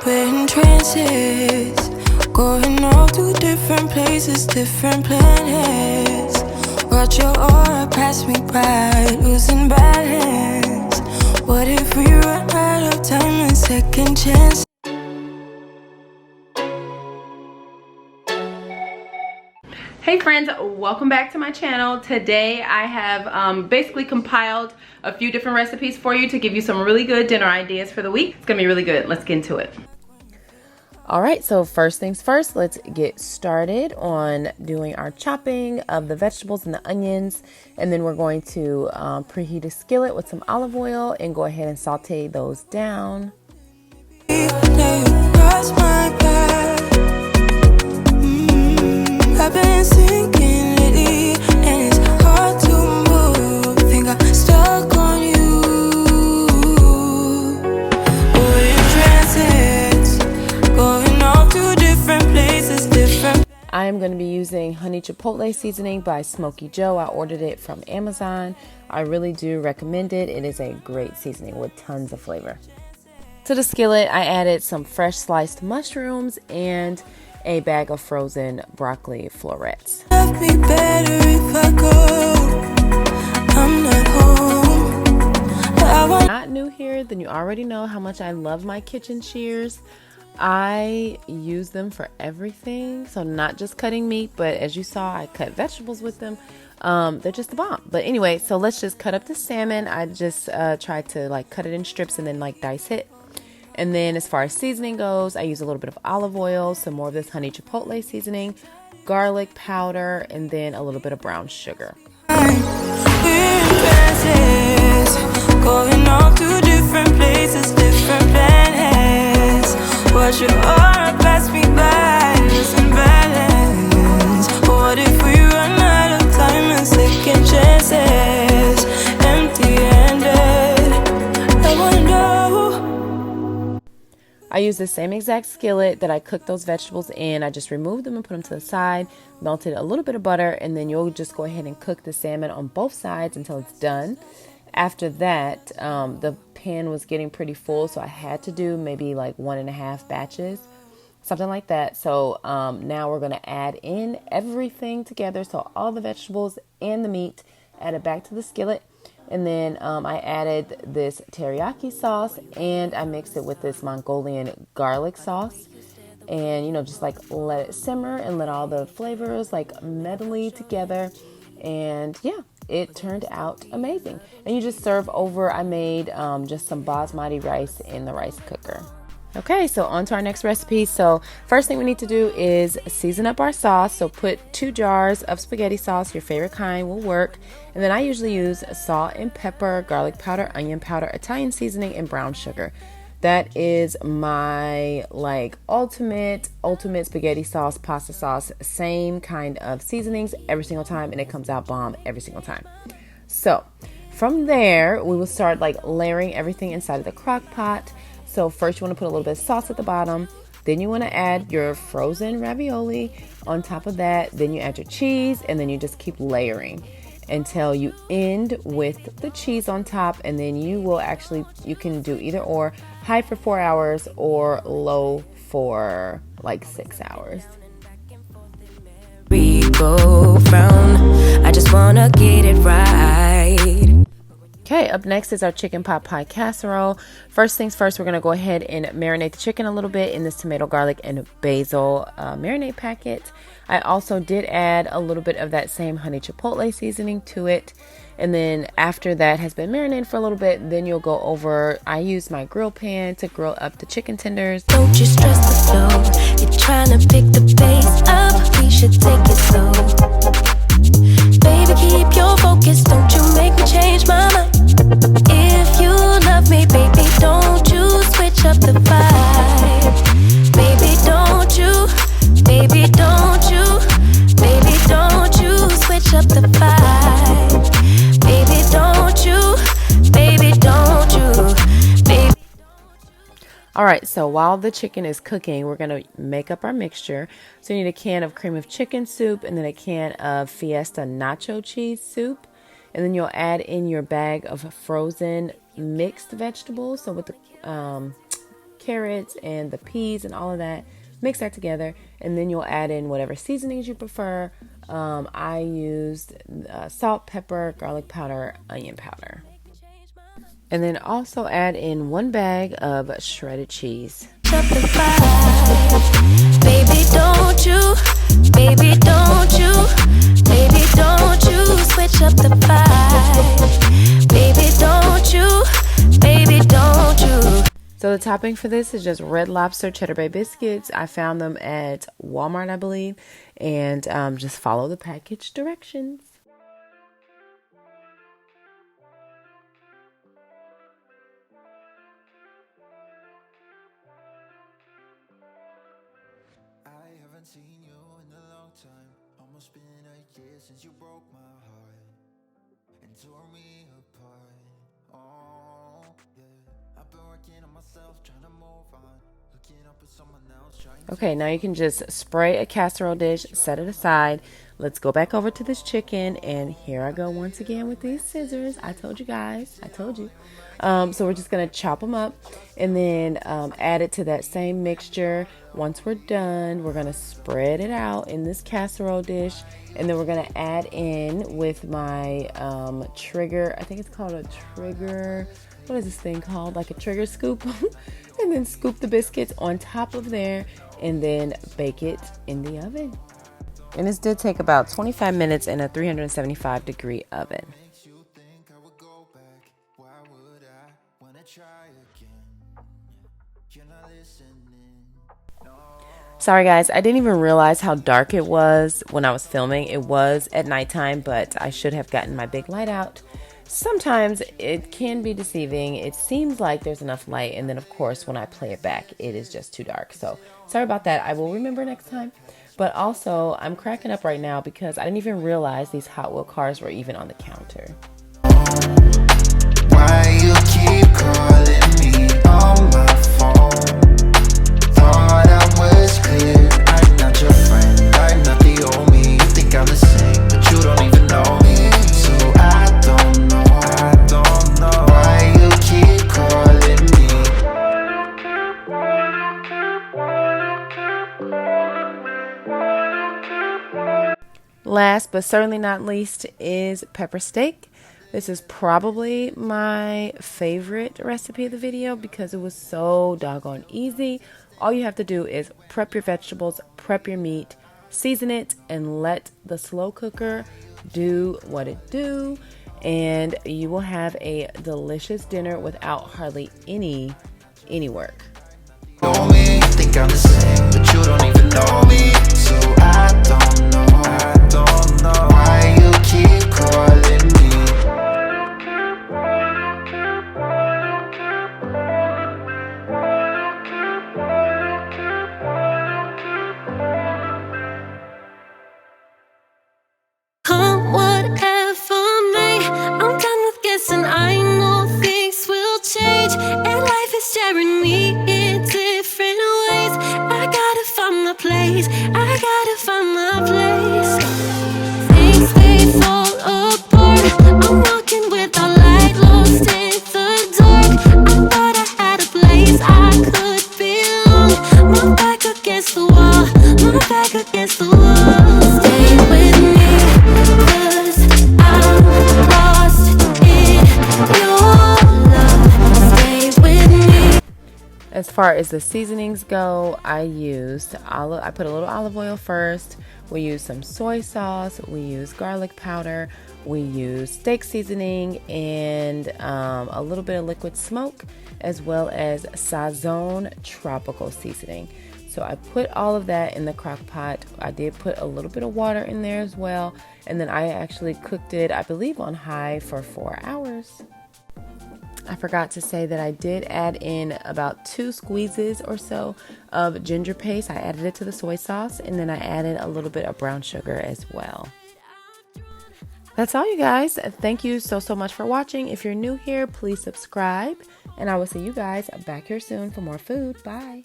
We're in trances, going off to different places, different planets. Watch your aura pass me by, losing balance. What if we run out of time and second chance? Hey friends, welcome back to my channel. Today I have basically compiled a few different recipes for you to give you some really good dinner ideas for the week. It's gonna be really good. Let's get into it. All right, so first things first, let's get started on doing our chopping of the vegetables and the onions. And then we're going to preheat a skillet with some olive oil and go ahead and saute those down. I've been sinking lately, and it's hard to move. Think I'm stuck on you. We're in trances, going off to different places, different. I am going to be using honey chipotle seasoning by Smokey Joe. I ordered it from Amazon. I really do recommend it. It is a great seasoning with tons of flavor. To the skillet, I added some fresh sliced mushrooms and a bag of frozen broccoli florets. Love me better if I go. I'm not home. Not new here, then you already know how much I love my kitchen shears. I use them for everything, so not just cutting meat, but as you saw, I cut vegetables with them. They're just the bomb. But anyway, so let's just cut up the salmon. I just tried to like cut it in strips and then like dice it. And then as far as seasoning goes, I use a little bit of olive oil, some more of this honey chipotle seasoning, garlic powder, and then a little bit of brown sugar. We're in trances, going off to different places, different planets. Watch your aura pass me by, losing balance. What if we run out of time and second chances? Empty-handed, I wonder. I use the same exact skillet that I cooked those vegetables in. I just removed them and put them to the side, melted a little bit of butter, and then you'll just go ahead and cook the salmon on both sides until it's done. After that, the pan was getting pretty full, so I had to do maybe like 1.5 batches, something like that. So now we're going to add in everything together. So all the vegetables and the meat, add it back to the skillet. And then I added this teriyaki sauce and I mixed it with this Mongolian garlic sauce. And, you know, just like let it simmer and let all the flavors like medley together. And yeah, it turned out amazing. And you just serve over. I made just some basmati rice in the rice cooker. Okay, so on to our next recipe. So first thing we need to do is season up our sauce. So put 2 jars of spaghetti sauce, your favorite kind will work. And then I usually use salt and pepper, garlic powder, onion powder, Italian seasoning, and brown sugar. That is my like ultimate spaghetti sauce, pasta sauce, same kind of seasonings every single time, and it comes out bomb every single time. So from there, we will start like layering everything inside of the crock pot. So first you want to put a little bit of sauce at the bottom. Then you want to add your frozen ravioli on top of that. Then you add your cheese and then you just keep layering until you end with the cheese on top. And then you can do either or, high for 4 hours or low for like 6 hours. We go round. I just want to get it right. Okay, up next is our chicken pot pie casserole. First things first, we're going to go ahead and marinate the chicken a little bit in this tomato, garlic, and basil marinade packet. I also did add a little bit of that same honey chipotle seasoning to it. And then after that has been marinated for a little bit, then you'll go over, I use my grill pan to grill up the chicken tenders. Don't you stress the flow, you're trying to pick the pace up, we should take it slow. Baby, keep your focus, don't you make me change my mind. If you love me, baby, don't you switch up the vibe. Baby, don't you, baby, don't you, baby, don't you switch up the vibe. Baby, don't you, baby, don't you, baby. All right, so while the chicken is cooking, we're going to make up our mixture. So you need a can of cream of chicken soup and then a can of Fiesta nacho cheese soup. And then you'll add in your bag of frozen mixed vegetables. So with the carrots and the peas and all of that. Mix that together, and then you'll add in whatever seasonings you prefer. I used salt, pepper, garlic powder, onion powder. And then also add in 1 bag of shredded cheese. Baby, don't you, baby, don't you, baby, don't you switch up the vibe. Baby, don't you, baby, don't you. So the topping for this is just Red Lobster Cheddar Bay biscuits. I found them at Walmart, I believe, and just follow the package directions. I haven't seen you in a long time. Almost been a year since you broke my heart and tore me apart. Oh, yeah. I've been working on myself, trying to move on. Looking up at someone else, trying to... Okay, now you can just spray a casserole dish, set it aside. Let's go back over to this chicken, and here I go once again with these scissors. I told you guys, I told you. So we're just gonna chop them up and then add it to that same mixture. Once we're done, we're gonna spread it out in this casserole dish, and then we're gonna add in with my trigger. I think it's called a trigger. What is this thing called? Like a trigger scoop. And then scoop the biscuits on top of there, and then bake it in the oven. And this did take about 25 minutes in a 375-degree oven. Makes you think I would go back. Why would I wanna try again? You're not listening. No. Sorry guys, I didn't even realize how dark it was when I was filming. It was at nighttime, but I should have gotten my big light out. Sometimes it can be deceiving. It seems like there's enough light, and then of course when I play it back, it is just too dark. So sorry about that. I will remember next time. But also, I'm cracking up right now because I didn't even realize these Hot Wheel cars were even on the counter. Why you keep calling me on my phone? Thought I was clear. I'm not your friend. I'm not the old me. You think I'm the same, but you don't even know me. So I don't know why you keep calling me. Last but certainly not least is pepper steak. This is probably my favorite recipe of the video because it was so doggone easy. All you have to do is prep your vegetables, prep your meat, season it, and let the slow cooker do what it do. And you will have a delicious dinner without hardly any work. Know me, think I'm the same, but you don't even know me. So I don't know why you keep calling me. Come whatever may, I'm done with guessing. I know things will change, and life is staring me in different ways. I gotta find my place. I gotta find my place. Things they fall apart. I'm walking without light, lost in the dark. I thought I had a place I could belong. My back against the wall. My back against the wall. Stay with me. 'Cause I'm lost in your love. Stay with me. As far as the seasonings go, I put a little olive oil first. We use some soy sauce. We use garlic powder. We use steak seasoning and a little bit of liquid smoke, as well as Sazon tropical seasoning. So I put all of that in the crock pot. I did put a little bit of water in there as well. And then I actually cooked it, I believe, on high for 4 hours. I forgot to say that I did add in about 2 squeezes or so of ginger paste. I added it to the soy sauce, and then I added a little bit of brown sugar as well. That's all, you guys. Thank you so much for watching. If you're new here, please subscribe, and I will see you guys back here soon for more food. Bye.